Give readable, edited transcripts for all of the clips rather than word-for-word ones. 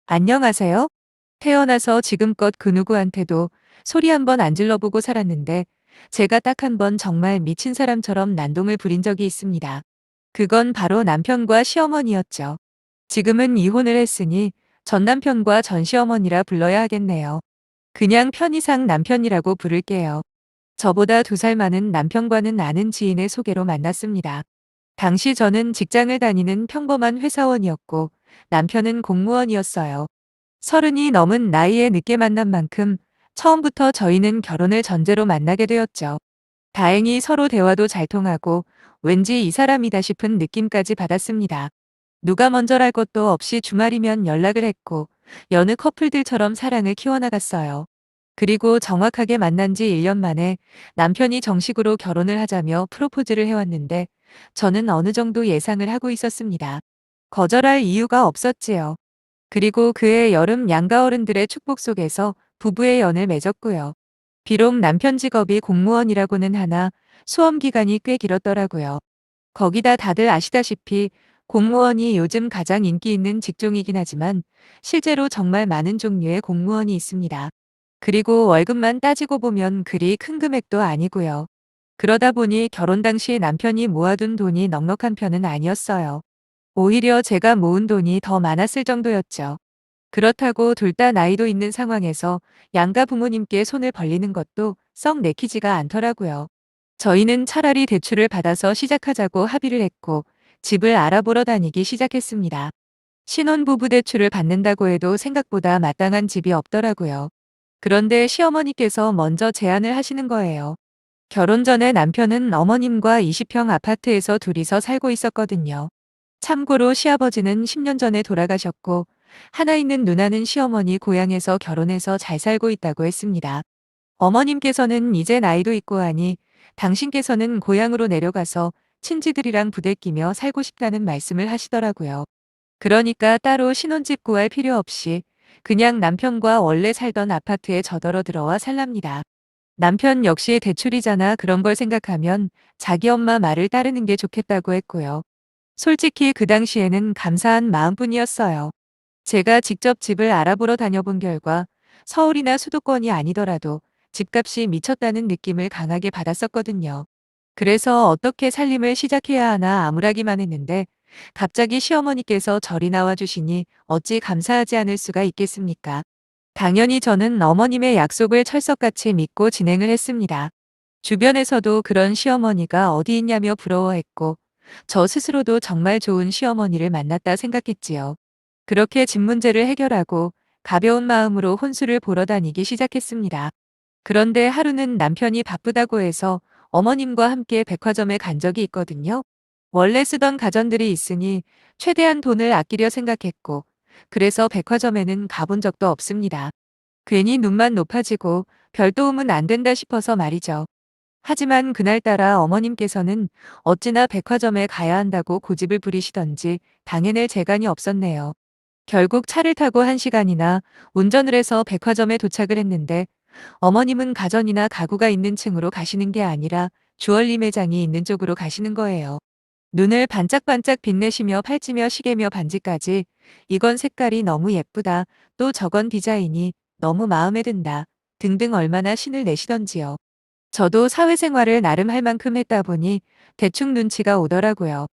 안녕하세요. 태어나서 지금껏 그 누구한테도 소리 한번 안 질러보고 살았는데 제가 딱 한 번 정말 미친 사람처럼 난동을 부린 적이 있습니다. 그건 바로 남편과 시어머니였죠. 지금은 이혼을 했으니 전 남편과 전 시어머니라 불러야 하겠네요. 그냥 편의상 남편이라고 부를게요. 저보다 2살 많은 남편과는 아는 지인의 소개로 만났습니다. 당시 저는 직장을 다니는 평범한 회사원이었고 남편은 공무원이었어요. 30이 넘은 나이에 늦게 만난 만큼 처음부터 저희는 결혼을 전제로 만나게 되었죠. 다행히 서로 대화도 잘 통하고 왠지 이 사람이다 싶은 느낌까지 받았습니다. 누가 먼저랄 것도 없이 주말이면 연락을 했고 여느 커플들처럼 사랑을 키워나갔어요. 그리고 정확하게 만난 지 1년 만에 남편이 정식으로 결혼을 하자며 프로포즈를 해왔는데 저는 어느 정도 예상을 하고 있었습니다. 거절할 이유가 없었지요. 그리고 그해 여름 양가 어른들의 축복 속에서 부부의 연을 맺었고요. 비록 남편 직업이 공무원이라고는 하나 수험 기간이 꽤 길었더라고요. 거기다 다들 아시다시피 공무원이 요즘 가장 인기 있는 직종이긴 하지만 실제로 정말 많은 종류의 공무원이 있습니다. 그리고 월급만 따지고 보면 그리 큰 금액도 아니고요. 그러다 보니 결혼 당시 남편이 모아둔 돈이 넉넉한 편은 아니었어요. 오히려 제가 모은 돈이 더 많았을 정도였죠. 그렇다고 둘 다 나이도 있는 상황에서 양가 부모님께 손을 벌리는 것도 썩 내키지가 않더라고요. 저희는 차라리 대출을 받아서 시작하자고 합의를 했고 집을 알아보러 다니기 시작했습니다. 신혼부부 대출을 받는다고 해도 생각보다 마땅한 집이 없더라고요. 그런데 시어머니께서 먼저 제안을 하시는 거예요. 결혼 전에 남편은 어머님과 20평 아파트에서 둘이서 살고 있었거든요. 참고로 시아버지는 10년 전에 돌아가셨고 하나 있는 누나는 시어머니 고향에서 결혼해서 잘 살고 있다고 했습니다. 어머님께서는 이제 나이도 있고 하니 당신께서는 고향으로 내려가서 친지들이랑 부대끼며 살고 싶다는 말씀을 하시더라고요. 그러니까 따로 신혼집 구할 필요 없이 그냥 남편과 원래 살던 아파트에 저더러 들어와 살랍니다. 남편 역시 대출이잖아 그런 걸 생각하면 자기 엄마 말을 따르는 게 좋겠다고 했고요. 솔직히 그 당시에는 감사한 마음뿐이었어요. 제가 직접 집을 알아보러 다녀본 결과 서울이나 수도권이 아니더라도 집값이 미쳤다는 느낌을 강하게 받았었거든요. 그래서 어떻게 살림을 시작해야 하나 암울하기만 했는데 갑자기 시어머니께서 절이 나와 주시니 어찌 감사하지 않을 수가 있겠습니까? 당연히 저는 어머님의 약속을 철석같이 믿고 진행을 했습니다. 주변에서도 그런 시어머니가 어디 있냐며 부러워했고 저 스스로도 정말 좋은 시어머니를 만났다 생각했지요. 그렇게 집 문제를 해결하고 가벼운 마음으로 혼수를 보러 다니기 시작했습니다. 그런데 하루는 남편이 바쁘다고 해서 어머님과 함께 백화점에 간 적이 있거든요. 원래 쓰던 가전들이 있으니 최대한 돈을 아끼려 생각했고 그래서 백화점에는 가본 적도 없습니다. 괜히 눈만 높아지고 별 도움은 안 된다 싶어서 말이죠. 하지만 그날따라 어머님께서는 어찌나 백화점에 가야 한다고 고집을 부리시던지 당해낼 재간이 없었네요. 결국 차를 타고 1시간이나 운전을 해서 백화점에 도착을 했는데 어머님은 가전이나 가구가 있는 층으로 가시는 게 아니라 주얼리 매장이 있는 쪽으로 가시는 거예요. 눈을 반짝반짝 빛내시며 팔찌며 시계며 반지까지 이건 색깔이 너무 예쁘다. 또 저건 디자인이 너무 마음에 든다. 등등 얼마나 신을 내시던지요. 저도 사회생활을 나름 할 만큼 했다 보니 대충 눈치가 오더라고요.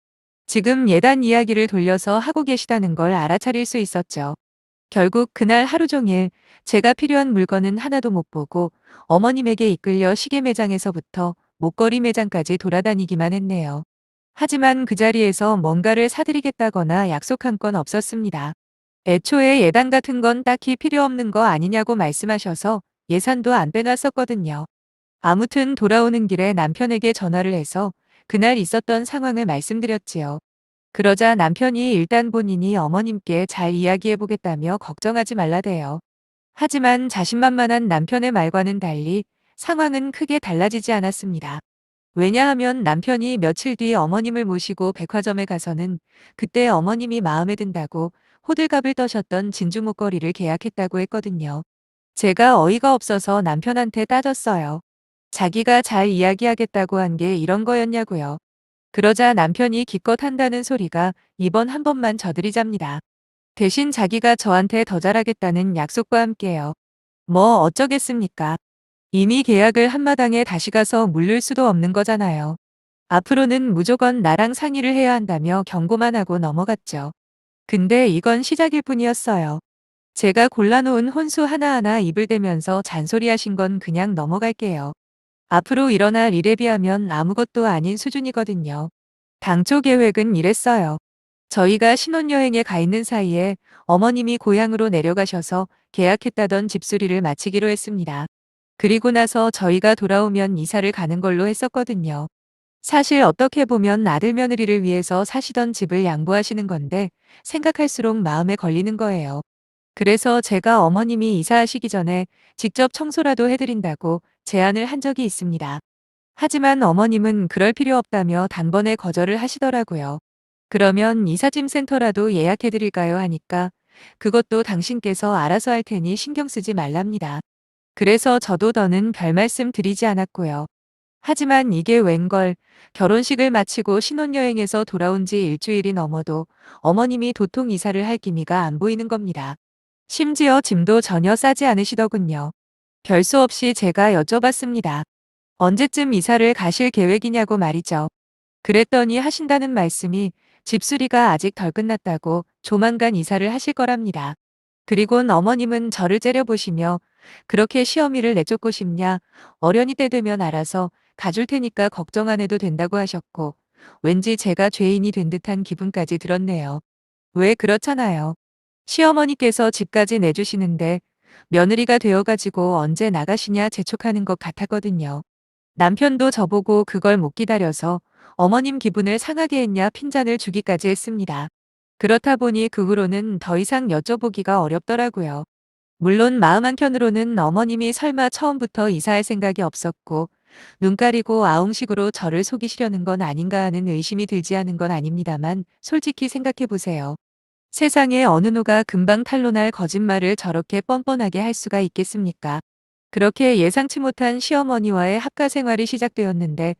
지금 예단 이야기를 돌려서 하고 계시다는 걸 알아차릴 수 있었죠. 결국 그날 하루 종일 제가 필요한 물건은 하나도 못 보고 어머님에게 이끌려 시계 매장에서부터 목걸이 매장까지 돌아다니기만 했네요. 하지만 그 자리에서 뭔가를 사드리겠다거나 약속한 건 없었습니다. 애초에 예단 같은 건 딱히 필요 없는 거 아니냐고 말씀하셔서 예산도 안 빼놨었거든요. 아무튼 돌아오는 길에 남편에게 전화를 해서 그날 있었던 상황을 말씀드렸지요. 그러자 남편이 일단 본인이 어머님께 잘 이야기해보겠다며 걱정하지 말라대요. 하지만 자신만만한 남편의 말과는 달리 상황은 크게 달라지지 않았습니다. 왜냐하면 남편이 며칠 뒤 어머님을 모시고 백화점에 가서는 그때 어머님이 마음에 든다고 호들갑을 떠셨던 진주 목걸이를 계약했다고 했거든요. 제가 어이가 없어서 남편한테 따졌어요. 자기가 잘 이야기하겠다고 한 게 이런 거였냐고요. 그러자 남편이 기껏 한다는 소리가 이번 한 번만 져드리잡니다. 대신 자기가 저한테 더 잘하겠다는 약속과 함께요. 뭐 어쩌겠습니까? 이미 계약을 한마당에 다시 가서 물릴 수도 없는 거잖아요. 앞으로는 무조건 나랑 상의를 해야 한다며 경고만 하고 넘어갔죠. 근데 이건 시작일 뿐이었어요. 제가 골라놓은 혼수 하나하나 입을 대면서 잔소리하신 건 그냥 넘어갈게요. 앞으로 일어날 일에 비하면 아무것도 아닌 수준이거든요. 당초 계획은 이랬어요. 저희가 신혼여행에 가 있는 사이에 어머님이 고향으로 내려가셔서 계약했다던 집수리를 마치기로 했습니다. 그리고 나서 저희가 돌아오면 이사를 가는 걸로 했었거든요. 사실 어떻게 보면 아들 며느리를 위해서 사시던 집을 양보하시는 건데 생각할수록 마음에 걸리는 거예요. 그래서 제가 어머님이 이사하시기 전에 직접 청소라도 해드린다고 제안을 한 적이 있습니다. 하지만 어머님은 그럴 필요 없다며 단번에 거절을 하시더라고요. 그러면 이삿짐 센터라도 예약해드릴까요 하니까 그것도 당신께서 알아서 할 테니 신경 쓰지 말랍니다. 그래서 저도 더는 별 말씀 드리지 않았고요. 하지만 이게 웬걸 결혼식을 마치고 신혼여행에서 돌아온 지 일주일이 넘어도 어머님이 도통 이사를 할 기미가 안 보이는 겁니다. 심지어 짐도 전혀 싸지 않으시더군요. 별수 없이 제가 여쭤봤습니다. 언제쯤 이사를 가실 계획이냐고 말이죠. 그랬더니 하신다는 말씀이 집수리가 아직 덜 끝났다고 조만간 이사를 하실 거랍니다. 그리곤 어머님은 저를 째려보시며 그렇게 시어미를 내쫓고 싶냐? 어련히 때 되면 알아서 가줄 테니까 걱정 안 해도 된다고 하셨고 왠지 제가 죄인이 된 듯한 기분까지 들었네요. 왜 그렇잖아요. 시어머니께서 집까지 내주시는데 며느리가 되어가지고 언제 나가시냐 재촉하는 것 같았거든요. 남편도 저보고 그걸 못 기다려서 어머님 기분을 상하게 했냐 핀잔을 주기까지 했습니다. 그렇다 보니 그 후로는 더 이상 여쭤보기가 어렵더라고요. 물론 마음 한켠으로는 어머님이 설마 처음부터 이사할 생각이 없었고 눈 가리고 아웅식으로 저를 속이시려는 건 아닌가 하는 의심이 들지 않은 건 아닙니다만 솔직히 생각해 보세요. 세상에 어느 누가 금방 탄로날 거짓말을 저렇게 뻔뻔하게 할 수가 있겠습니까? 그렇게 예상치 못한 시어머니와의 합가 생활이 시작되었는데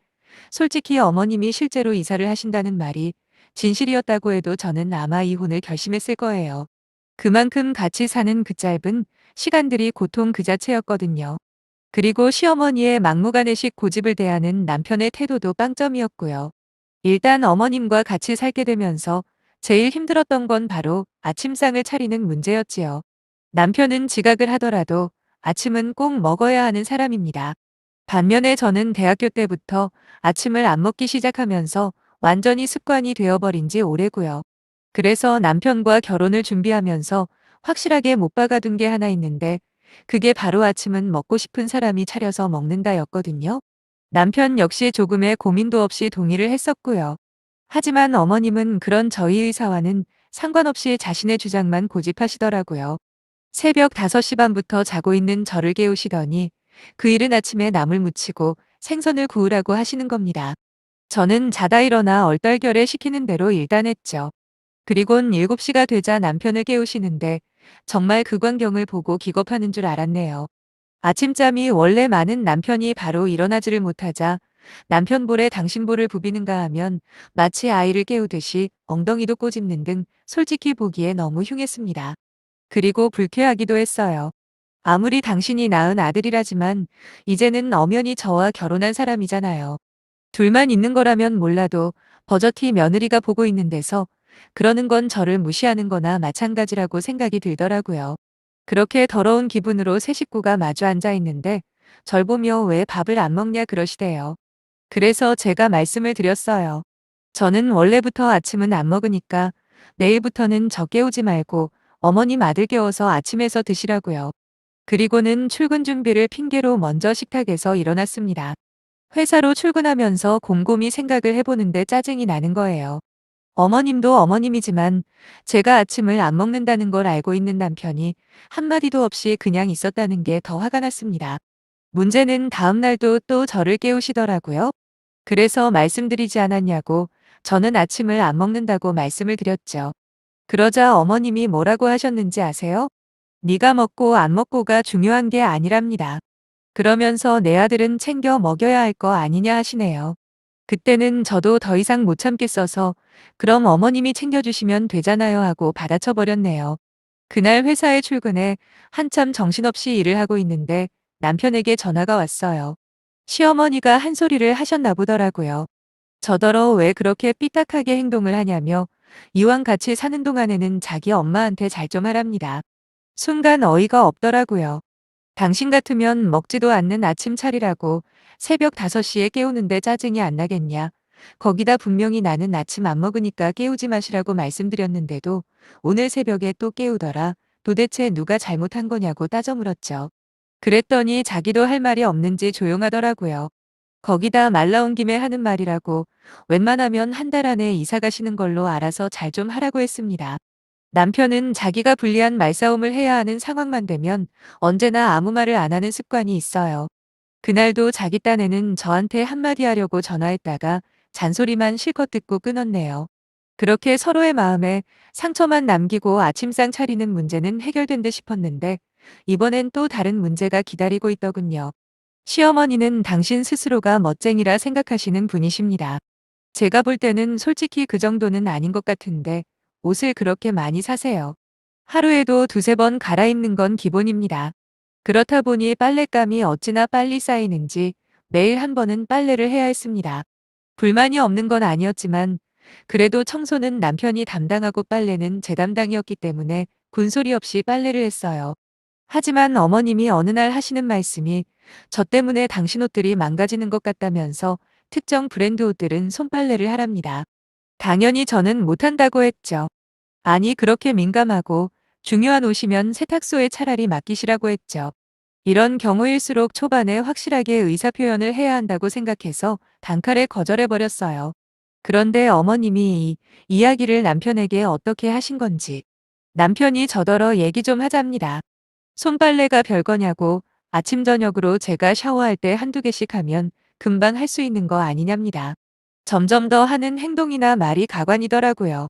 솔직히 어머님이 실제로 이사를 하신다는 말이 진실이었다고 해도 저는 아마 이혼을 결심했을 거예요. 그만큼 같이 사는 그 짧은 시간들이 고통 그 자체였거든요. 그리고 시어머니의 막무가내식 고집을 대하는 남편의 태도도 빵점이었고요. 일단 어머님과 같이 살게 되면서 제일 힘들었던 건 바로 아침상을 차리는 문제였지요. 남편은 지각을 하더라도 아침은 꼭 먹어야 하는 사람입니다. 반면에 저는 대학교 때부터 아침을 안 먹기 시작하면서 완전히 습관이 되어버린 지 오래고요. 그래서 남편과 결혼을 준비하면서 확실하게 못 박아둔 게 하나 있는데 그게 바로 아침은 먹고 싶은 사람이 차려서 먹는다였거든요. 남편 역시 조금의 고민도 없이 동의를 했었고요. 하지만 어머님은 그런 저희 의사와는 상관없이 자신의 주장만 고집하시더라고요. 새벽 5시 반부터 자고 있는 저를 깨우시더니 그 이른 아침에 나물 무치고 생선을 구우라고 하시는 겁니다. 저는 자다 일어나 얼떨결에 시키는 대로 일단했죠. 그리곤 7시가 되자 남편을 깨우시는데 정말 그 광경을 보고 기겁하는 줄 알았네요. 아침잠이 원래 많은 남편이 바로 일어나지를 못하자 남편 볼에 당신 볼을 부비는가 하면 마치 아이를 깨우듯이 엉덩이도 꼬집는 등 솔직히 보기에 너무 흉했습니다. 그리고 불쾌하기도 했어요. 아무리 당신이 낳은 아들이라지만 이제는 엄연히 저와 결혼한 사람이잖아요. 둘만 있는 거라면 몰라도 버젓이 며느리가 보고 있는 데서 그러는 건 저를 무시하는 거나 마찬가지라고 생각이 들더라고요. 그렇게 더러운 기분으로 세 식구가 마주 앉아 있는데 절 보며 왜 밥을 안 먹냐 그러시대요. 그래서 제가 말씀을 드렸어요. 저는 원래부터 아침은 안 먹으니까 내일부터는 저 깨우지 말고 어머님 아들 깨워서 아침에서 드시라고요. 그리고는 출근 준비를 핑계로 먼저 식탁에서 일어났습니다. 회사로 출근하면서 곰곰이 생각을 해보는데 짜증이 나는 거예요. 어머님도 어머님이지만 제가 아침을 안 먹는다는 걸 알고 있는 남편이 한마디도 없이 그냥 있었다는 게 더 화가 났습니다. 문제는 다음 날도 또 저를 깨우시더라고요. 그래서 말씀드리지 않았냐고 저는 아침을 안 먹는다고 말씀을 드렸죠. 그러자 어머님이 뭐라고 하셨는지 아세요? 네가 먹고 안 먹고가 중요한 게 아니랍니다. 그러면서 내 아들은 챙겨 먹여야 할 거 아니냐 하시네요. 그때는 저도 더 이상 못 참겠어서 그럼 어머님이 챙겨주시면 되잖아요 하고 받아쳐 버렸네요. 그날 회사에 출근해 한참 정신없이 일을 하고 있는데 남편에게 전화가 왔어요. 시어머니가 한 소리를 하셨나 보더라고요. 저더러 왜 그렇게 삐딱하게 행동을 하냐며 이왕 같이 사는 동안에는 자기 엄마한테 잘 좀 하랍니다. 순간 어이가 없더라고요. 당신 같으면 먹지도 않는 아침 차리라고 새벽 5시에 깨우는데 짜증이 안 나겠냐. 거기다 분명히 나는 아침 안 먹으니까 깨우지 마시라고 말씀드렸는데도 오늘 새벽에 또 깨우더라. 도대체 누가 잘못한 거냐고 따져 물었죠. 그랬더니 자기도 할 말이 없는지 조용하더라고요. 거기다 말 나온 김에 하는 말이라고 웬만하면 한 달 안에 이사 가시는 걸로 알아서 잘 좀 하라고 했습니다. 남편은 자기가 불리한 말싸움을 해야 하는 상황만 되면 언제나 아무 말을 안 하는 습관이 있어요. 그날도 자기 딴에는 저한테 한마디 하려고 전화했다가 잔소리만 실컷 듣고 끊었네요. 그렇게 서로의 마음에 상처만 남기고 아침상 차리는 문제는 해결된 듯 싶었는데 이번엔 또 다른 문제가 기다리고 있더군요. 시어머니는 당신 스스로가 멋쟁이라 생각하시는 분이십니다. 제가 볼 때는 솔직히 그 정도는 아닌 것 같은데 옷을 그렇게 많이 사세요. 하루에도 두세 번 갈아입는 건 기본입니다. 그렇다 보니 빨랫감이 어찌나 빨리 쌓이는지 매일 한 번은 빨래를 해야 했습니다. 불만이 없는 건 아니었지만 그래도 청소는 남편이 담당하고 빨래는 제 담당이었기 때문에 군소리 없이 빨래를 했어요. 하지만 어머님이 어느 날 하시는 말씀이 저 때문에 당신 옷들이 망가지는 것 같다면서 특정 브랜드 옷들은 손빨래를 하랍니다. 당연히 저는 못한다고 했죠. 아니 그렇게 민감하고 중요한 옷이면 세탁소에 차라리 맡기시라고 했죠. 이런 경우일수록 초반에 확실하게 의사표현을 해야 한다고 생각해서 단칼에 거절해버렸어요. 그런데 어머님이 이 이야기를 남편에게 어떻게 하신 건지 남편이 저더러 얘기 좀 하잡니다. 손빨래가 별거냐고 아침 저녁으로 제가 샤워할 때 한두 개씩 하면 금방 할 수 있는 거 아니냐입니다. 점점 더 하는 행동이나 말이 가관이더라고요.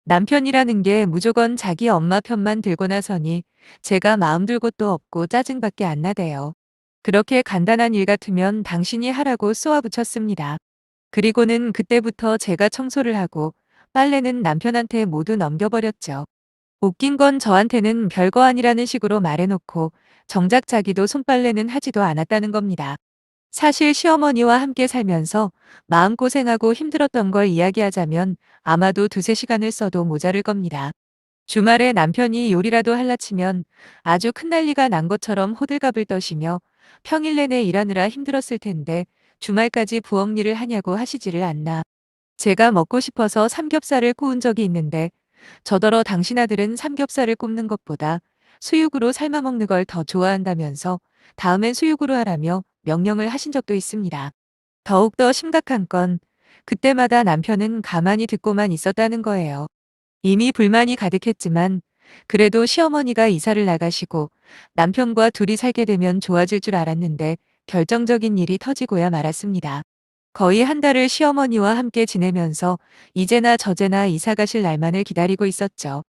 남편이라는 게 무조건 자기 엄마 편만 들고 나서니 제가 마음 둘 곳도 없고 짜증밖에 안 나대요. 그렇게 간단한 일 같으면 당신이 하라고 쏘아붙였습니다. 그리고는 그때부터 제가 청소를 하고 빨래는 남편한테 모두 넘겨버렸죠. 웃긴 건 저한테는 별거 아니라는 식으로 말해놓고 정작 자기도 손빨래는 하지도 않았다는 겁니다. 사실 시어머니와 함께 살면서 마음고생하고 힘들었던 걸 이야기하자면 아마도 두세 시간을 써도 모자를 겁니다. 주말에 남편이 요리라도 할라치면 아주 큰 난리가 난 것처럼 호들갑을 떠시며 평일 내내 일하느라 힘들었을 텐데 주말까지 부엌 일을 하냐고 하시지를 않나. 제가 먹고 싶어서 삼겹살을 구운 적이 있는데 저더러 당신 아들은 삼겹살을 굽는 것보다 수육으로 삶아 먹는 걸 더 좋아한다면서 다음엔 수육으로 하라며 명령을 하신 적도 있습니다. 더욱더 심각한 건 그때마다 남편은 가만히 듣고만 있었다는 거예요. 이미 불만이 가득했지만 그래도 시어머니가 이사를 나가시고 남편과 둘이 살게 되면 좋아질 줄 알았는데 결정적인 일이 터지고야 말았습니다. 거의 한 달을 시어머니와 함께 지내면서 이제나 저제나 이사 가실 날만을 기다리고 있었죠.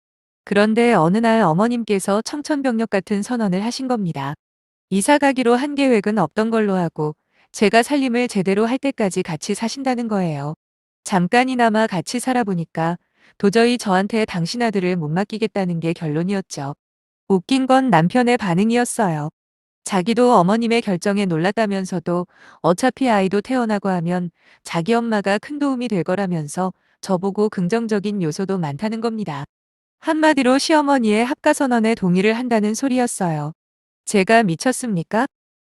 그런데 어느 날 어머님께서 청천벽력 같은 선언을 하신 겁니다. 이사 가기로 한 계획은 없던 걸로 하고 제가 살림을 제대로 할 때까지 같이 사신다는 거예요. 잠깐이나마 같이 살아보니까 도저히 저한테 당신 아들을 못 맡기겠다는 게 결론이었죠. 웃긴 건 남편의 반응이었어요. 자기도 어머님의 결정에 놀랐다면서도 어차피 아이도 태어나고 하면 자기 엄마가 큰 도움이 될 거라면서 저보고 긍정적인 요소도 많다는 겁니다. 한마디로 시어머니의 합가선언에 동의를 한다는 소리였어요. 제가 미쳤습니까?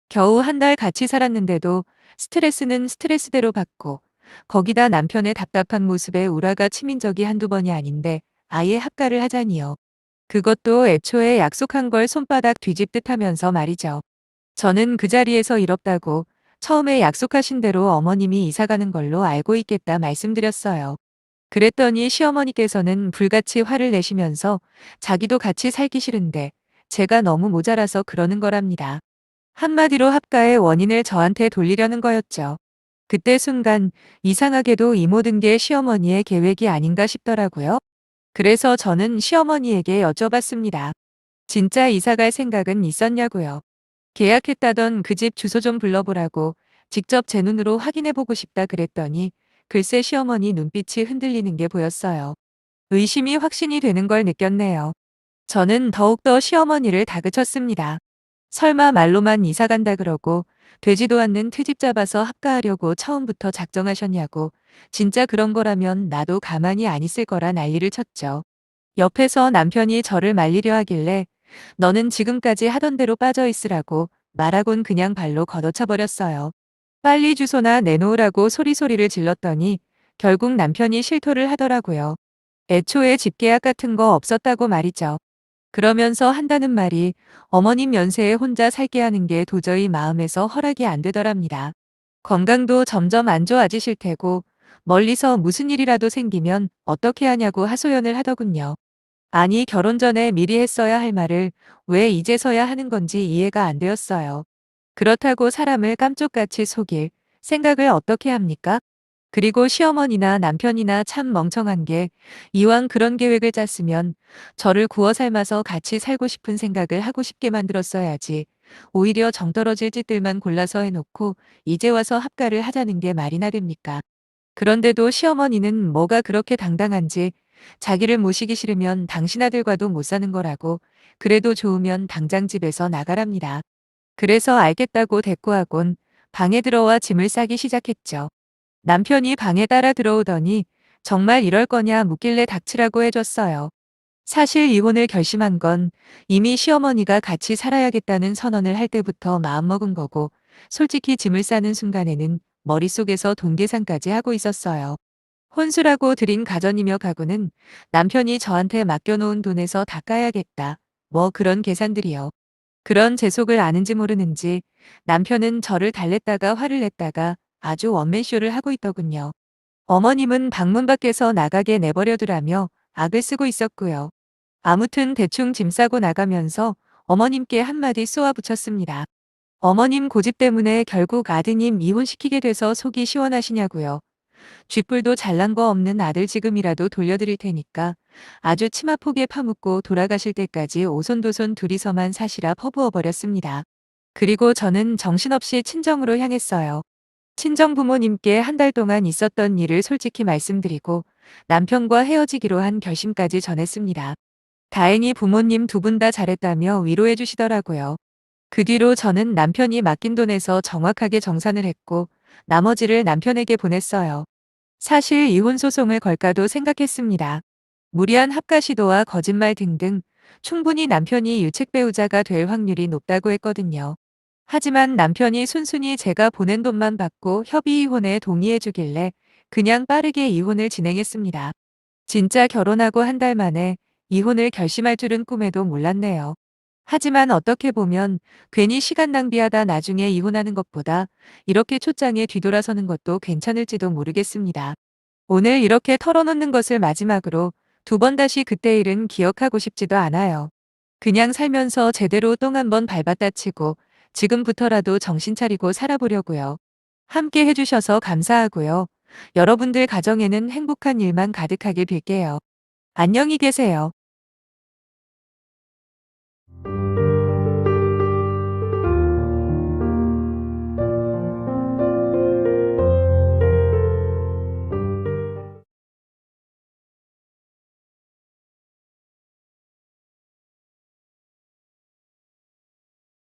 겨우 한 달 같이 살았는데도 스트레스는 스트레스대로 받고 거기다 남편의 답답한 모습에 우라가 치민 적이 한두 번이 아닌데 아예 합가를 하자니요. 그것도 애초에 약속한 걸 손바닥 뒤집듯 하면서 말이죠. 저는 그 자리에서 이렇다고 처음에 약속하신 대로 어머님이 이사 가는 걸로 알고 있겠다 말씀드렸어요. 그랬더니 시어머니께서는 불같이 화를 내시면서 자기도 같이 살기 싫은데 제가 너무 모자라서 그러는 거랍니다. 한마디로 합가의 원인을 저한테 돌리려는 거였죠. 그때 순간 이상하게도 이 모든 게 시어머니의 계획이 아닌가 싶더라고요. 그래서 저는 시어머니에게 여쭤봤습니다. 진짜 이사 갈 생각은 있었냐고요. 계약했다던 그 집 주소 좀 불러보라고 직접 제 눈으로 확인해 보고 싶다 그랬더니 글쎄 시어머니 눈빛이 흔들리는 게 보였어요. 의심이 확신이 되는 걸 느꼈네요. 저는 더욱더 시어머니를 다그쳤습니다. 설마 말로만 이사 간다 그러고 되지도 않는 트집 잡아서 합가하려고 처음부터 작정하셨냐고. 진짜 그런 거라면 나도 가만히 안 있을 거라 난리를 쳤죠. 옆에서 남편이 저를 말리려 하길래 너는 지금까지 하던 대로 빠져 있으라고 말하곤 그냥 발로 걷어차 버렸어요. 빨리 주소나 내놓으라고 소리소리를 질렀더니 결국 남편이 실토를 하더라고요. 애초에 집계약 같은 거 없었다고 말이죠. 그러면서 한다는 말이 어머님 연세에 혼자 살게 하는 게 도저히 마음에서 허락이 안 되더랍니다. 건강도 점점 안 좋아지실 테고 멀리서 무슨 일이라도 생기면 어떻게 하냐고 하소연을 하더군요. 아니 결혼 전에 미리 했어야 할 말을 왜 이제서야 하는 건지 이해가 안 되었어요. 그렇다고 사람을 깜쪽같이 속일 생각을 어떻게 합니까? 그리고 시어머니나 남편이나 참 멍청한 게 이왕 그런 계획을 짰으면 저를 구워 삶아서 같이 살고 싶은 생각을 하고 싶게 만들었어야지. 오히려 정떨어질 짓들만 골라서 해놓고 이제 와서 합가를 하자는 게 말이나 됩니까? 그런데도 시어머니는 뭐가 그렇게 당당한지 자기를 모시기 싫으면 당신 아들과도 못 사는 거라고 그래도 좋으면 당장 집에서 나가랍니다. 그래서 알겠다고 대꾸하곤 방에 들어와 짐을 싸기 시작했죠. 남편이 방에 따라 들어오더니 정말 이럴 거냐 묻길래 닥치라고 해줬어요. 사실 이혼을 결심한 건 이미 시어머니가 같이 살아야겠다는 선언을 할 때부터 마음먹은 거고 솔직히 짐을 싸는 순간에는 머릿속에서 돈 계산까지 하고 있었어요. 혼수라고 드린 가전이며 가구는 남편이 저한테 맡겨놓은 돈에서 다 까야겠다. 뭐 그런 계산들이요. 그런 제 속을 아는지 모르는지 남편은 저를 달랬다가 화를 냈다가 아주 원맨쇼를 하고 있더군요. 어머님은 방문 밖에서 나가게 내버려두라며 악을 쓰고 있었고요. 아무튼 대충 짐 싸고 나가면서 어머님께 한마디 쏘아 붙였습니다. 어머님 고집 때문에 결국 아드님 이혼시키게 돼서 속이 시원하시냐고요. 쥐뿔도 잘난 거 없는 아들 지금이라도 돌려드릴 테니까 아주 치마폭에 파묻고 돌아가실 때까지 오손도손 둘이서만 사시라 퍼부어 버렸습니다. 그리고 저는 정신없이 친정으로 향했어요. 친정 부모님께 한 달 동안 있었던 일을 솔직히 말씀드리고 남편과 헤어지기로 한 결심까지 전했습니다. 다행히 부모님 두 분 다 잘했다며 위로해 주시더라고요. 그 뒤로 저는 남편이 맡긴 돈에서 정확하게 정산을 했고 나머지를 남편에게 보냈어요. 사실 이혼 소송을 걸까도 생각했습니다. 무리한 합가 시도와 거짓말 등등 충분히 남편이 유책 배우자가 될 확률이 높다고 했거든요. 하지만 남편이 순순히 제가 보낸 돈만 받고 협의 이혼에 동의해 주길래 그냥 빠르게 이혼을 진행했습니다. 진짜 결혼하고 한 달 만에 이혼을 결심할 줄은 꿈에도 몰랐네요. 하지만 어떻게 보면 괜히 시간 낭비하다 나중에 이혼하는 것보다 이렇게 초장에 뒤돌아서는 것도 괜찮을지도 모르겠습니다. 오늘 이렇게 털어놓는 것을 마지막으로 두 번 다시 그때 일은 기억하고 싶지도 않아요. 그냥 살면서 제대로 똥 한 번 밟았다 치고 지금부터라도 정신 차리고 살아보려고요. 함께 해주셔서 감사하고요. 여러분들 가정에는 행복한 일만 가득하길 빌게요. 안녕히 계세요.